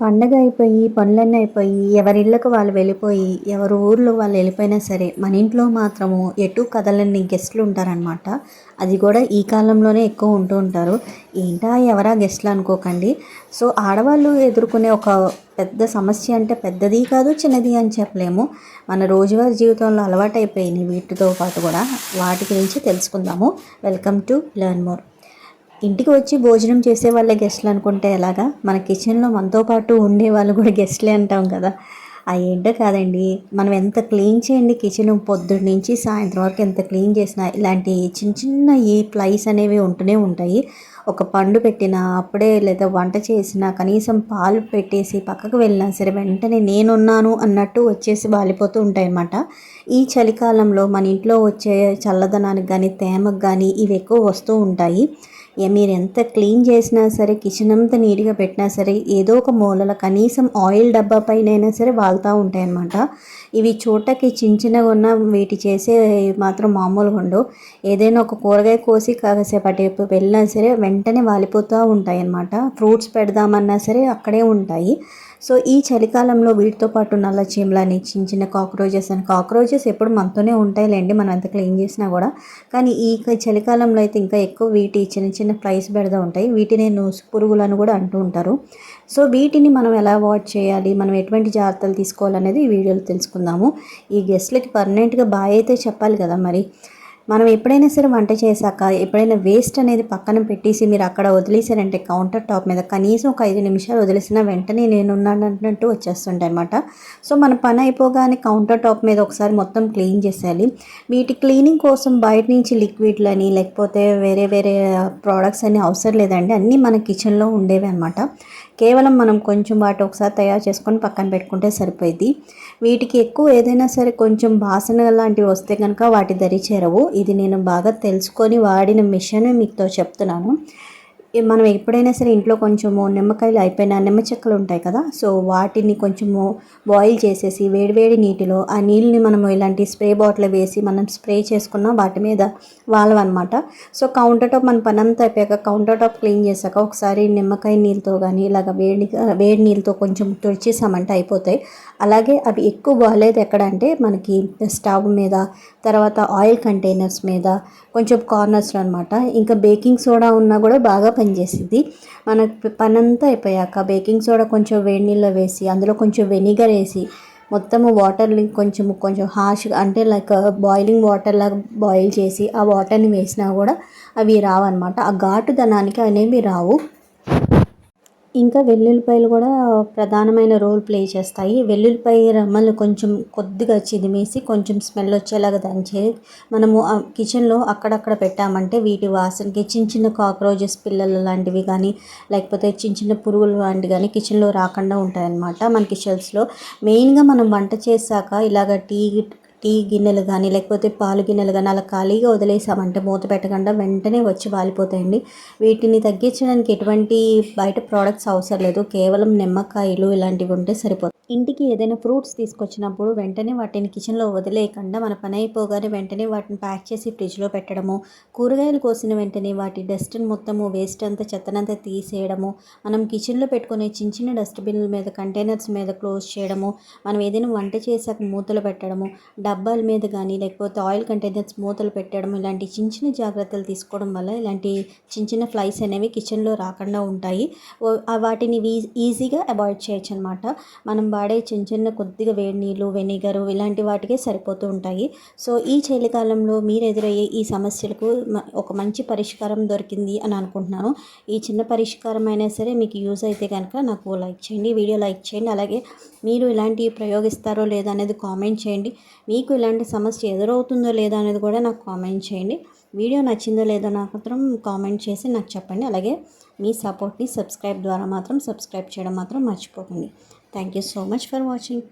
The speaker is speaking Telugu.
పండగ అయిపోయి, పనులన్నీ అయిపోయి, ఎవరిళ్ళకి వాళ్ళు వెళ్ళిపోయి, ఎవరి ఊర్లో వాళ్ళు వెళ్ళిపోయినా సరే, మన ఇంట్లో మాత్రము ఎటు కదలని గెస్టులు ఉంటారనమాట. అది కూడా ఈ కాలంలోనే ఎక్కువ ఉంటూ ఉంటారు. ఏంటా ఎవరా గెస్టులు అనుకోకండి. సో ఆడవాళ్ళు ఎదుర్కొనే ఒక పెద్ద సమస్య అంటే పెద్దది కాదు, చిన్నది అని చెప్పలేము. మన రోజువారీ జీవితంలో అలవాటైపోయినాయి వీటితో పాటు కూడా. వాటి గురించి తెలుసుకుందాము. Welcome to learn more. ఇంటికి వచ్చి భోజనం చేసే వాళ్ళే గెస్ట్లు అనుకుంటే ఎలాగా? మన కిచెన్లో మనతో పాటు ఉండే వాళ్ళు కూడా గెస్ట్లే అంటాం కదా. ఏంటో కాదండి, మనం ఎంత క్లీన్ చేయండి కిచెన్ పొద్దున్న నుంచి సాయంత్రం వరకు ఎంత క్లీన్ చేసినా ఇలాంటి చిన్న చిన్న ఈ ప్లైస్ అనేవి ఉంటూనే ఉంటాయి. ఒక పండు పెట్టినా అప్పుడే, లేదా వంట చేసినా, కనీసం పాలు పెట్టేసి పక్కకు వెళ్ళినా సరే వెంటనే నేనున్నాను అన్నట్టు వచ్చేసి వాలిపోతూ ఉంటాయి అన్నమాట. ఈ చలికాలంలో మన ఇంట్లో వచ్చే చల్లదనానికి కానీ తేమకు కానీ ఇవి ఎక్కువ వస్తూ ఉంటాయి. మీరు ఎంత క్లీన్ చేసినా సరే, కిచెన్ అంతా నీట్గా పెట్టినా సరే, ఏదో ఒక మూలల కనీసం ఆయిల్ డబ్బా పైన అయినా సరే వాళ్తూ ఉంటాయి అన్నమాట. ఇవి చూడటానికి చిన్న చిన్నగా ఉన్న వీటి చేసే మాత్రం మామూలుగా ఉండవు. ఏదైనా ఒక కూరగాయ కోసి కాసేపు అటు వెళ్ళినా సరే వెంటనే వాలిపోతూ ఉంటాయి అన్నమాట. ఫ్రూట్స్ పెడదామన్నా సరే అక్కడే ఉంటాయి. సో ఈ చలికాలంలో వీటితో పాటు నల్ల చీమలని, చిన్న చిన్న కాక్రోచెస్ ఎప్పుడు మనతోనే ఉంటాయిలేండి, మనం ఎంత క్లీన్ చేసినా కూడా. కానీ ఈ చలికాలంలో అయితే ఇంకా ఎక్కువ వీటి చిన్న చిన్న ఫ్లైస్ పెడతా ఉంటాయి. వీటిని నూసు పురుగులను కూడా అంటూ ఉంటారు. సో వీటిని మనం ఎలా అవాయిడ్ చేయాలి, మనం ఎటువంటి జాగ్రత్తలు తీసుకోవాలనేది ఈ వీడియోలో తెలుసుకుందాము. ఈ గెస్ట్లకి పర్మనెంట్గా బాయ్ అయితే చెప్పాలి కదా మరి. మనం ఎప్పుడైనా సరే వంట చేశాక ఎప్పుడైనా వేస్ట్ అనేది పక్కన పెట్టేసి మీరు అక్కడ వదిలేసారంటే కౌంటర్ టాప్ మీద కనీసం ఒక 5 నిమిషాలు వదిలేసినా వెంటనే నేనున్నాను అన్నట్టు వచ్చేస్తుంటాయి అనమాట. సో మన పని అయిపోగానే కౌంటర్ టాప్ మీద ఒకసారి మొత్తం క్లీన్ చేసేయాలి. వీటి క్లీనింగ్ కోసం బయట నుంచి లిక్విడ్లని లేకపోతే వేరే వేరే ప్రోడక్ట్స్ అన్నీ అవసరం లేదండి. అన్నీ మన కిచెన్లో ఉండేవి అనమాట. కేవలం మనం కొంచెం వాటి ఒకసారి తయారు చేసుకొని పక్కన పెట్టుకుంటే సరిపోయింది. వీటికి ఎక్కువ ఏదైనా సరే కొంచెం వాసన లాంటివి వస్తే కనుక వాటి దరి చేరవు. ఇది నేను బాగా తెలుసుకొని వాడిన మిషన్ మీతో చెప్తున్నాను. మనం ఎప్పుడైనా సరే ఇంట్లో కొంచెము నిమ్మకాయలు అయిపోయిన నిమ్మ చెక్కలు ఉంటాయి కదా, సో వాటిని కొంచెము బాయిల్ చేసేసి వేడివేడి నీటిలో ఆ నీళ్ళని మనము ఇలాంటి స్ప్రే బాటిల్ వేసి మనం స్ప్రే చేసుకున్న వాటి మీద వాలవన్నమాట. సో కౌంటర్ టాప్ మన పని అంతా అయిపోయాక కౌంటర్ టాప్ క్లీన్ చేశాక ఒకసారి నిమ్మకాయ నీళ్ళతో కానీ ఇలాగ వేడి నీళ్ళతో కొంచెం తుడిచేసామంటే అయిపోతాయి. అలాగే అవి ఎక్కువ బాగాలేదు ఎక్కడ అంటే మనకి స్టవ్ మీద, తర్వాత ఆయిల్ కంటైనర్స్ మీద, కొంచెం కార్నర్స్లో అనమాట. ఇంకా బేకింగ్ సోడా ఉన్నా కూడా బాగా పనిచేసింది. మన పని అంతా అయిపోయాక బేకింగ్ సోడా కొంచెం వేడి నీళ్ళలో వేసి అందులో కొంచెం వెనిగర్ వేసి మొత్తము వాటర్ని కొంచెం హార్ష్గా అంటే లైక్ బాయిలింగ్ వాటర్ లాగా బాయిల్ చేసి ఆ వాటర్ని వేసినా కూడా అవి రావన్నమాట. ఆ ఘాటుదనానికి అనేవి రావు. ఇంకా వెల్లుల్లిపాయలు కూడా ప్రధానమైన రోల్ ప్లే చేస్తాయి. వెల్లుల్లిపాయ రెమ్మలు కొంచెం కొద్దిగా చిదిమేసి కొంచెం స్మెల్ వచ్చేలాగా దంచి మనము కిచెన్లో అక్కడక్కడ పెట్టామంటే వీటి వాసనకి చిన్న చిన్న కాక్రోచెస్ పిల్లలు లాంటివి కానీ లేకపోతే చిన్న చిన్న పురుగులు లాంటివి కానీ కిచెన్లో రాకుండా ఉంటాయన్నమాట. మనకి షెల్ఫ్స్లో మెయిన్గా మనం వంట చేశాక ఇలాగ టీ గిన్నెలు కానీ లేకపోతే పాలు గిన్నెలు కానీ అలా ఖాళీగా వదిలేసామంటే మూత పెట్టకుండా వెంటనే వచ్చి వాలిపోతాయండి. వీటిని తగ్గించడానికి ఎటువంటి బయట ప్రోడక్ట్స్ అవసరం లేదు. కేవలం నిమ్మకాయలు ఇలాంటివి ఉంటే సరిపోతుంది. ఇంటికి ఏదైనా ఫ్రూట్స్ తీసుకొచ్చినప్పుడు వెంటనే వాటిని కిచెన్లో వదిలేయకుండా మన పని అయిపోగానే వెంటనే వాటిని ప్యాక్ చేసి ఫ్రిడ్జ్లో పెట్టడము, కూరగాయలు కోసిన వెంటనే వాటి డస్ట్ని మొత్తము వేస్ట్ అంతా చెత్తనంతా తీసేయడము, మనం కిచెన్లో పెట్టుకునే చిన్న చిన్న డస్ట్బిన్ల మీద కంటైనర్స్ మీద క్లోజ్ చేయడము, మనం ఏదైనా వంట చేసాక మూతలు పెట్టడము, డబ్బాల మీద కానీ లేకపోతే ఆయిల్ కంటైనర్స్ మూతలు పెట్టడం, ఇలాంటి చిన్న చిన్న జాగ్రత్తలు తీసుకోవడం వల్ల ఇలాంటి చిన్న చిన్న ఫ్లైస్ అనేవి కిచెన్లో రాకుండా ఉంటాయి. వాటిని ఈజీగా అవాయిడ్ చేయొచ్చు అనమాట. మనం వాడే చిన్న చిన్న కొద్దిగా వేడి నీళ్ళు, వెనిగరు ఇలాంటి వాటికే సరిపోతూ ఉంటాయి. సో ఈ చలికాలంలో మీరు ఎదురయ్యే ఈ సమస్యలకు ఒక మంచి పరిష్కారం దొరికింది అని అనుకుంటున్నాను. ఈ చిన్న పరిష్కారం అయినా సరే మీకు యూజ్ అయితే కనుక నాకు లైక్ చేయండి, వీడియో లైక్ చేయండి. అలాగే మీరు ఇలాంటివి ప్రయోగిస్తారో లేదా అనేది కామెంట్ చేయండి. మీకు ఇలాంటి సమస్య ఎదురవుతుందో లేదా అనేది కూడా నాకు కామెంట్ చేయండి. వీడియో నచ్చిందో లేదో నాకు మాత్రం కామెంట్ చేసి నాకు చెప్పండి. అలాగే మీ సపోర్ట్ని సబ్స్క్రైబ్ చేయడం మాత్రం మర్చిపోకండి. Thank you so much for watching.